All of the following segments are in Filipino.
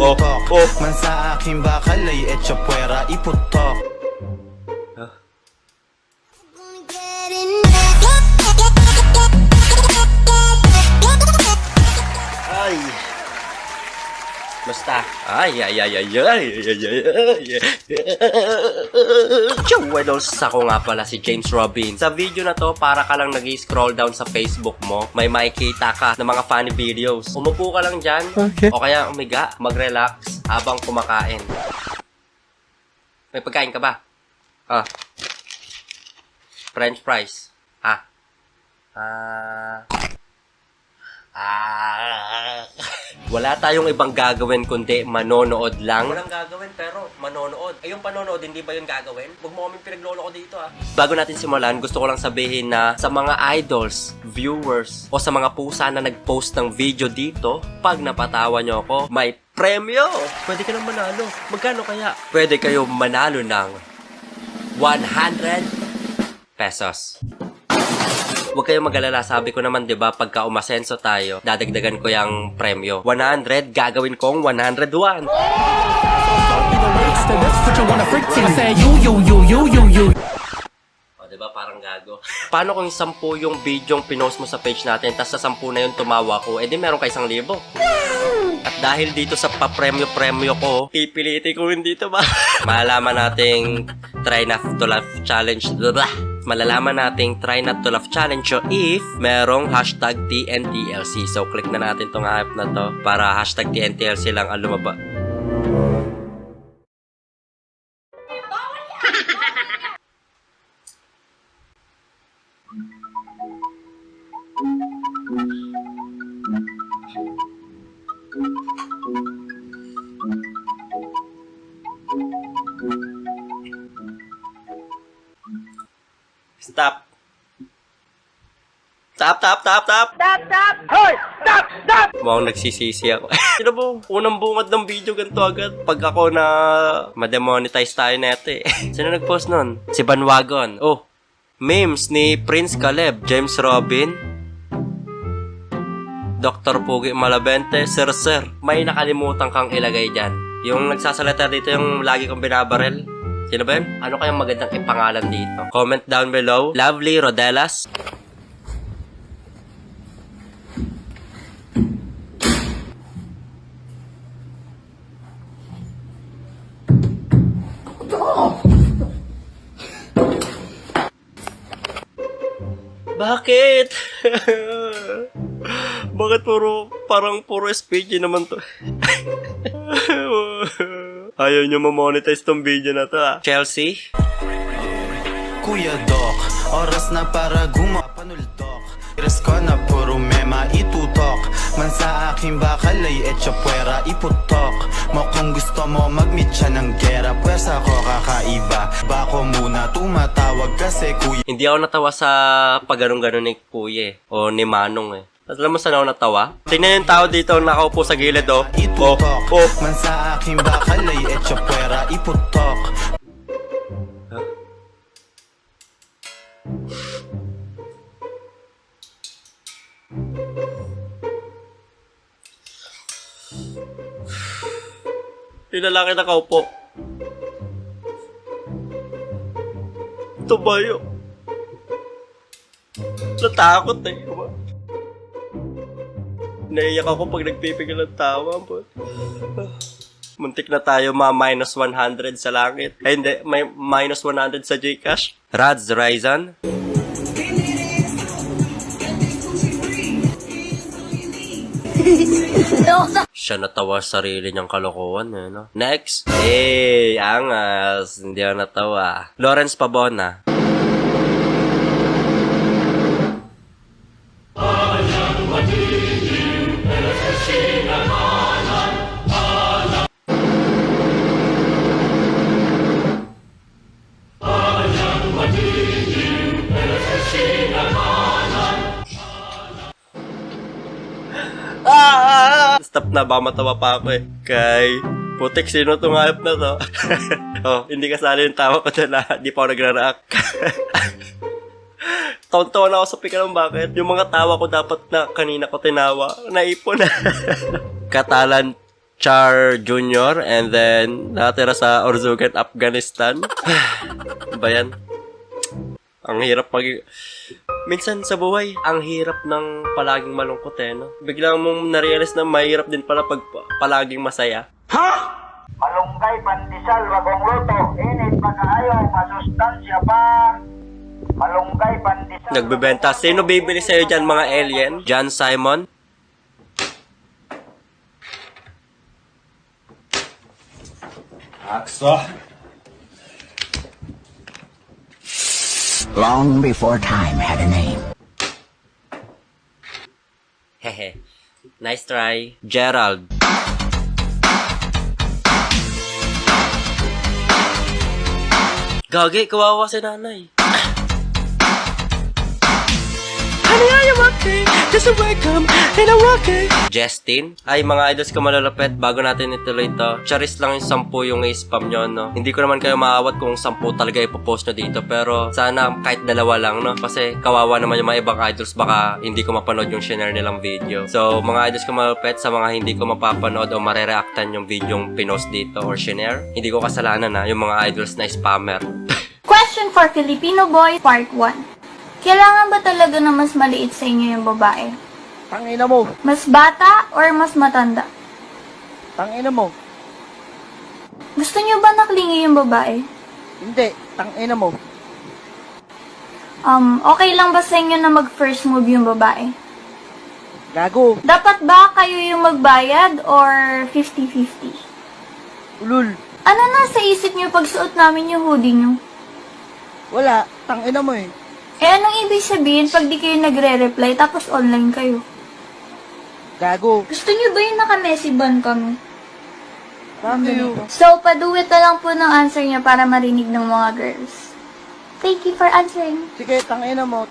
itutok. Man sa aking bakal ay etsa puwera iputok. Ay. Basta. Buenos, ako nga pala si James Robin. Sa video na to, para ka lang nag-scroll down sa Facebook mo, may makikita ka ng mga funny videos. Umupo ka lang dyan, okay. O kaya umiga, mag-relax habang kumakain. May pagkain ka ba? French fries. Wala tayong ibang gagawin kundi manonood lang. Walang gagawin pero manonood. Ay, yung panonood, hindi ba yun gagawin? Huwag mo kaming pinaglolo ko dito Bago natin simulan, gusto ko lang sabihin na sa mga idols, viewers, o sa mga pusa na nag-post ng video dito, pag napatawa nyo ako, may premyo! Pwede ka nang manalo. Magkano kaya? Pwede kayo manalo ng 100 pesos. Huwag kayong mag-alala, sabi ko naman 'di ba, pagka umasenso tayo, dadagdagan ko yung premyo. 100, gagawin kong 101. O, 'di ba, parang gago. Paano kung 10 yung video yung pinost mo sa page natin, tapos sa 10 na yun tumawa ko, edi meron ka 1,000. At dahil dito sa papremyo-premyo ko, pipilitin ko hindi to ba? Malalaman nating try not to laugh challenge. Malalaman nating try not to laugh challenge if merong hashtag TNTLC. So, click na natin tong app na to para hashtag TNTLC lang ang lumaba. Stop. Stop. Hoy! Stop! Mukhang nagsisisi ako. Sino po? Unang bungad ng video ganito agad. Pag ako na ma-demonetize tayo neto Sino nag-post nun? Si Banwagon. Oh, memes ni Prince Caleb, James Robin, Dr. Pugi Malabente, Sir. May nakalimutan kang ilagay dyan. Yung nagsasalita dito, yung lagi kong binabarel. Sino ba yun? Ano kayang magandang ipangalan dito? Comment down below. Lovely Rodelas. Bakit? Bakit parang puro SPG naman to? Ayaw nyo ma-monetize tong video na to Chelsea? Kuya Doc, oras na para gumapanuldok. Iras ko na puro mema itutok. Man sa aking bakal ay etsa puwera iputok. Mo kung gusto mo mag-meet siya ng gera, pwersa ko kakaiba. Bako muna tumatawag kasi kuya. Hindi ako natawa sa pagganong-ganon ni Kuya o ni Manong Alam mo saan ako natawa? Tingnan yung tao dito nakaupo sa gilid Itutok. Man sa aking bakal ay etsa puwera iputok. Yung lalaki nakaupo. Ito ba yun? Natakot Naiyak ako pag nagpipigil ng tawa. Muntik na tayo ma-minus 100 sa langit. Ay hindi, may minus 100 sa Gcash. Rads Ryzen. Siya natawa sa sarili niyang kalokohan no? Next. Hey, angas. Hindi ako natawa. Lawrence Pabona. Stop na, baka matawa pa ako Kay, putik, sino itong hype na to? Hindi kasali yung tawa ko na di pa ako nagra-react. Taon-taon ako sa pika ng bakit. Yung mga tawa ko dapat na kanina ko tinawa. Naipon na. Katalan Char Jr. and then natira sa Orzugan, Afghanistan. Ba yan? Ang hirap minsan sa buhay, ang hirap ng palaging malungkot no? Biglang mong narealize na mahirap din pala pag palaging masaya. Ha? Malunggay, pandesal, bagong luto, init pa kaayo, masustansya pa. Malunggay, pandesal. Nagbebenta. Sino bibili sa'yo dyan, mga alien? John Simon? Aksa. Long before time had a name. Hehe. Nice try. Gerald. Gagi, kawawa si nanay. Honey, are you okay? This is welcome, and I'm okay. Justin? Ay, mga idols ko malalapit, bago natin ituloy ito, charis lang yung 10 yung i-spam nyo, no? Hindi ko naman kayo maawat kung 10 talaga ipopost nyo dito, pero sana kahit 2 lang, no? Kasi kawawa naman yung mga ibang idols, baka hindi ko mapanood yung share nilang video. So, mga idols ko malalapit, sa mga hindi ko mapapanood o marereactan yung video yung pinost dito or share, hindi ko kasalanan na yung mga idols na spammer. Question for Filipino Boy, Part 1. Kailangan ba talaga na mas maliit sa inyo yung babae? Tangina mo. Mas bata or mas matanda? Tangina mo. Gusto niyo ba naklingi yung babae? Hindi. Tangina mo. Okay lang ba sa inyo na mag-first move yung babae? Gago. Dapat ba kayo yung magbayad or 50-50? Ulul. Ano nasa isip niyo pag suot namin yung hoodie niyo? Wala. Tangina mo eh. Eh, anong ibig sabihin pag di kayo nagre-reply tapos online kayo? Gago. Gusto niyo ba yung naka-messy ban kami? Gago. So, paduwit na lang po ng answer niya para marinig ng mga girls. Thank you for answering. Sige, tangina mo.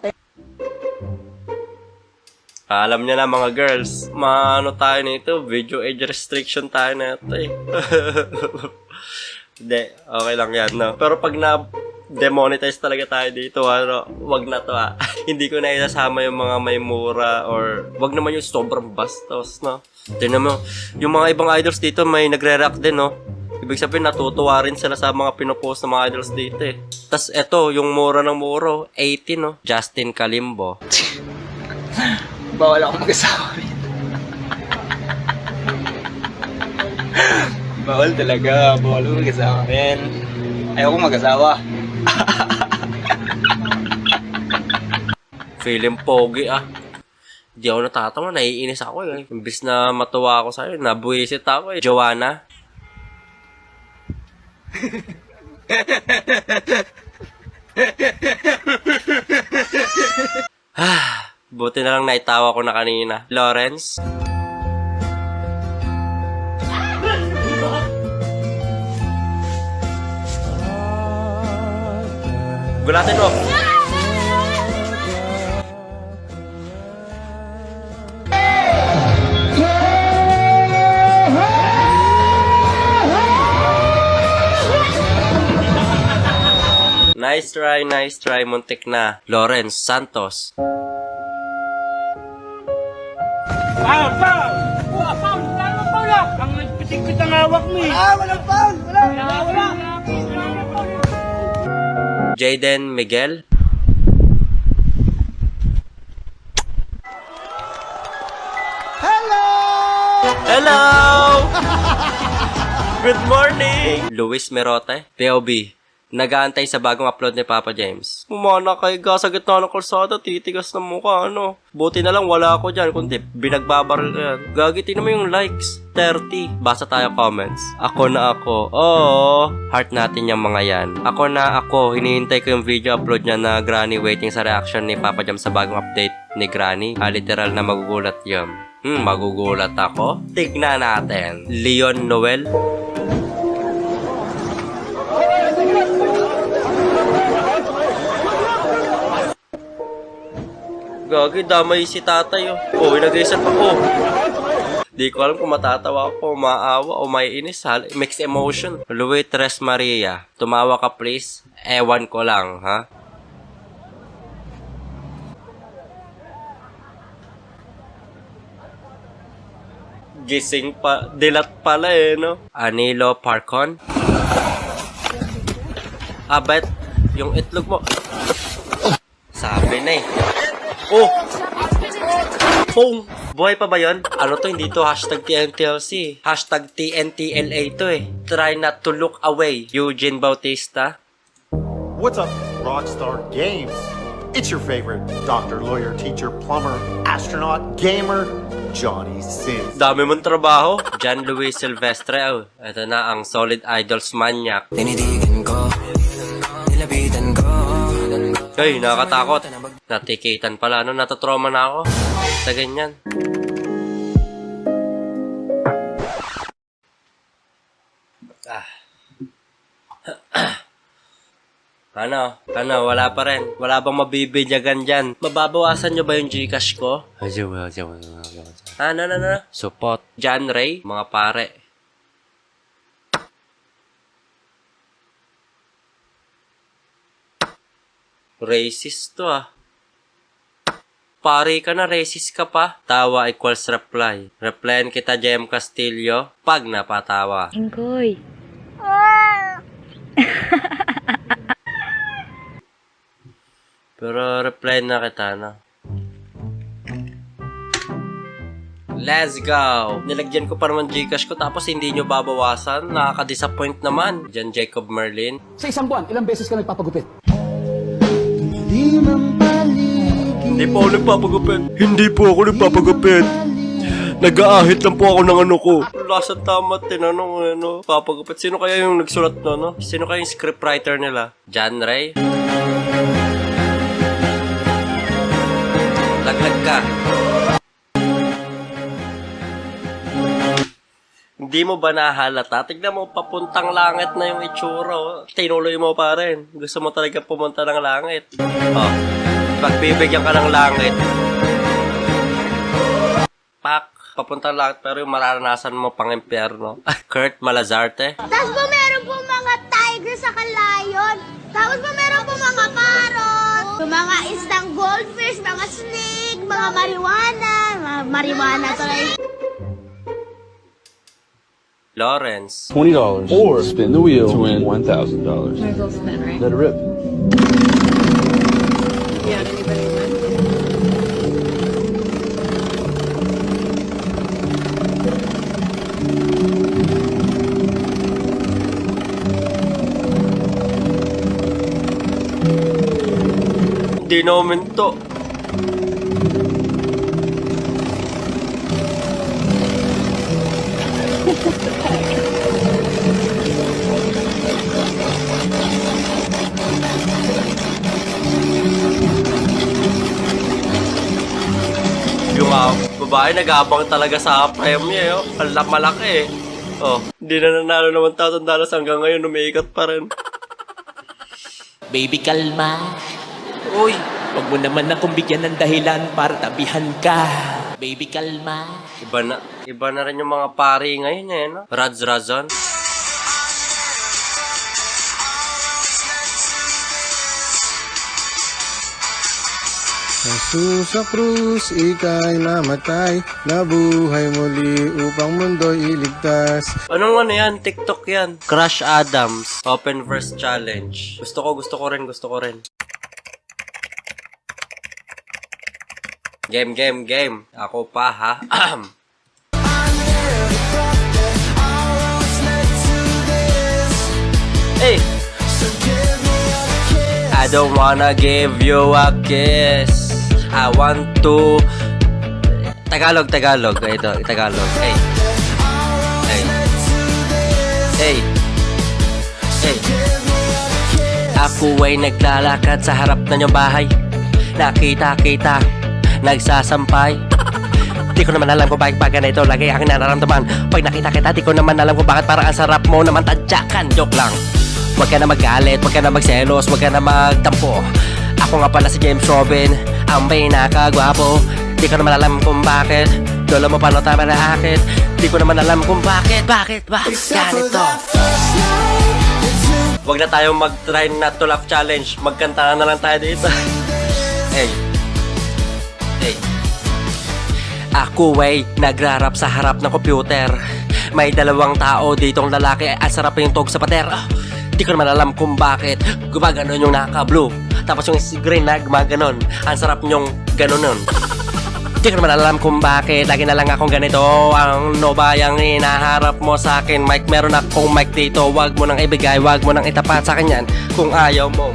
Alam niya na mga girls, maano tayo nito, video age restriction tayo na ito eh. Hindi, okay lang yan, no? Pero pag demonetize talaga tayo dito, wag na to Hindi ko na isasama yung mga may mura or wag naman yung sobrang bastos, no? Tignan mo, yung mga ibang idols dito may nagre-react din, no? Ibig sabihin, natutuwa rin sila sa mga pinopost ng mga idols dito, eh. Tas eto, yung mura ng muro, 80, no? Justin Kalimbo. Bawal ako mag-asawa. Bawal talaga. Bawal ako mag-asawa, men. Ayoko mag-asawa. Feeling pogi, Di ako natatawa, naiinis ako, eh. Imbis na matuwa ako sa'yo, nabuisit ako, eh. Joanna? Buti na lang naitawa ko na kanina. Lawrence? Gulatin mo! Nice try, muntik na. Lawrence Santos. Foul! Ang nagpitik-pit ang hawak mo eh. Walang foul! Wala! Jaden Miguel. Hello! Good morning! Luis Merote, POB. Nag-aantay sa bagong upload ni Papa James. Umana kay sa gitna ng kalsada, titigas ng mukha, Buti na lang wala ako dyan, kundi binagbabaril ko yan. Gagitin mo yung likes. 30. Basa tayo comments. Ako na ako. Oo. Heart natin yung mga yan. Ako na ako. Hinihintay ko yung video upload niya na Granny waiting sa reaction ni Papa James sa bagong update ni Granny. Literal na magugulat yun. Magugulat ako? Tignan natin. Leon Noel. Gagi, damay si tatay, nag-reset pa ko. Di ko alam kung matatawa ako, maawa o maiinis. Mixed emotion. Louis Tres Maria, tumawa ka please. Ewan ko lang, ha? Gising pa. Dilat pala eh, no? Anilo Parkon. Bet, yung itlog mo. Sabi na eh. Oh! Boom! Buhay pa ba yun? Ano to? Hindi to hashtag TNTLC. Hashtag TNTLA to eh. Try not to look away. Eugene Bautista. What's up, Rockstar Games? It's your favorite doctor, lawyer, teacher, plumber, astronaut, gamer, Johnny Sins. Dami mong trabaho. John Luis Silvestre. Oh, ito na ang Solid Idols Maniac. Tinitigan ko, nilapitan ko. Ay, nakakatakot. Natikitan pala. Ano, natatrauma na ako. Sa ganyan. Ano, wala pa rin. Wala bang mabibigyagan dyan? Mababawasan nyo ba yung Gcash ko? Ano. Support. John Ray, mga pare. Racist to ah. Pare ka na, racist ka pa. Tawa equals reply. Replyan kita, Jem Castillo, pag napatawa. Ingkoy. Pero reply na kita, no? Let's go! Nilagyan ko pa naman Gcash ko tapos hindi nyo babawasan. Nakaka-disappoint naman. Diyan Jacob Merlin. Sa isang buwan, ilang beses ka nagpapagupit? Hindi po ako nagpapagupit. Hindi po ako nagpapagupit. Nag-aahit lang po ako ng ano ko. Lasa tama, tinanong ano, papagupit. Sino kaya yung nagsulat no, no? Sino kaya yung scriptwriter nila? John Ray? Laglag ka. Hindi mo ba nahalata? Tignan mo, papuntang langit na yung itsura. Oh. Tinuloy mo pa rin. Gusto mo talaga pumunta ng langit. Oh. Pagbibigyan ka ng langit. Pak, papuntang langit pero yung mararanasan mo pang impyerno. Kurt Malazarte. Tapos po meron po mga tiger sa kalayon. Tapos po meron po mga parrot. Mga istang goldfish, mga snake, mga marijuana. Mga marijuana tuloy. Lawrence. $20 or spin the wheel to win $1,000. Might as well spin, right? Let it rip. Yeah, anybody win? Hindi naman to. Yung babae nag-aabang talaga sa premye, oh. Malaki eh. Oh, hindi na nanalo naman $1,000 hanggang ngayon, umiikat pa rin. Baby, kalma. Uy, Huwag mo naman akong bigyan ng dahilan para tabihan ka. Baby, kalma. iba na rin yung mga pari ngayon eh, no? Rads Razon. Jesus sa krus, ika'y namatay, nabuhay muli upang mundo'y iligtas. Anong ano yan? TikTok yan. Crush Adams. Open Verse Challenge. Gusto ko rin. Game. Ako pa, ha? Hey! I don't wanna give you a kiss. I want to... Tagalog. Ito, Tagalog. Hey. Ako ay naglalakad sa harap ng iyong bahay. Nakita, nagsasampay. Di ko naman alam kung bakit pa ganito lagi aking nararamdaman. Pag nakita kita, di ko naman alam kung bakit parang ang sarap mo naman tadyakan. Joke lang. Huwag ka na magalit, huwag ka na magselos, huwag ka na magtampo. Ako nga pala si James Robin, ang pinakagwapo. Di ko naman alam kung bakit dolo mo pala tama na akit. Di ko naman alam kung bakit ba ganito. Huwag na tayong mag-try not to laugh challenge. Magkanta na lang tayo dito. Hey. Ako ay nagrarap sa harap ng computer. May dalawang tao ditong lalaki at sarap yung tog sa pader. Di ko naman alam kung bakit gumaganon yung naka-blue. Tapos yung green na gumaganon. Ang sarap nyong ganonon. Di ko naman alam kung bakit lagi na lang akong ganito. Ang Nova yung hinaharap mo sa akin. Mike, meron akong mic dito. Wag mo nang ibigay, wag mo nang itapat sa akin yan. Kung ayaw mo,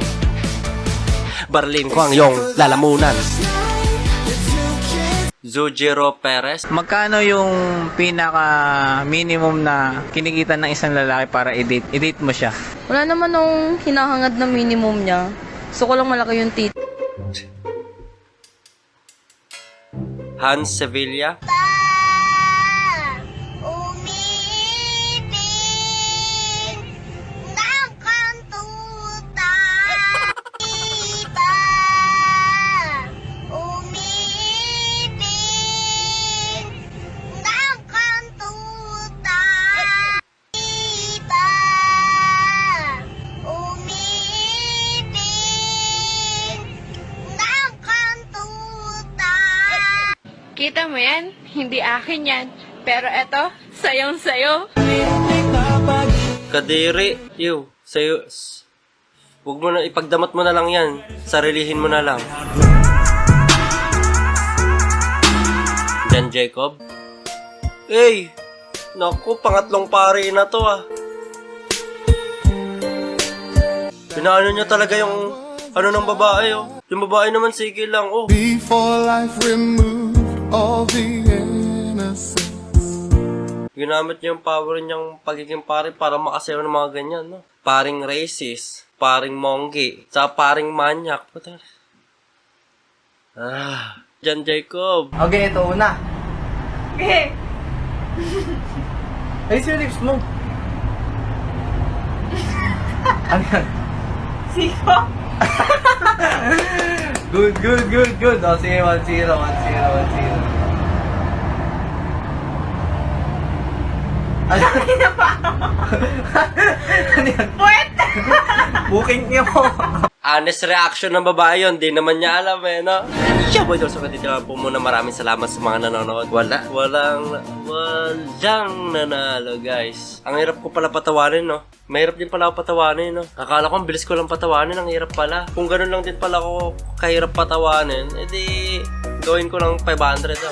barlin ko ang iyong lalamunan. Zujiro Perez. Magkano yung pinaka minimum na kinikita ng isang lalaki para i-date mo siya? Wala naman nung hinahangad na minimum niya. Gusto ko lang malaki yung tit. Hans Sevilla. Kita mo yan? Hindi akin yan. Pero eto, sayong sayo. Kadiri. Yo, sa'yo. Huwag mo na, ipagdamat mo na lang yan. Sarilihin mo na lang. Jan Jacob. Hey! Naku, pangatlong pare na to ah. Pinaano niya talaga yung ano ng babae oh. Yung babae naman sige lang oh. Before life removed all the innocence. Ginamit niya yung power niyang pagiging pare para makasayaw ng mga ganyan, no? Paring racist, paring monkey, sa paring manyak. Jan Jacob. Okay, ito una. Okay. Ayos yung lips mo. Ano yan? Siko. Good. O, sige, 1-0. Ano na pa? Ano yan? Puwet! Booking niyo. Honest reaction ng babae yun, di naman niya alam eh, no? Siya, boy, so dito lang po muna. Maraming salamat sa mga nanonood. Walang nanalo, guys. Ang hirap ko pala patawanin, no? Mahirap din pala ako patawanin, no? Akala ko ang bilis ko lang patawanin, ang hirap pala. Kung ganun lang din pala ako kahirap patawanin, edi gawin ko lang 500, no?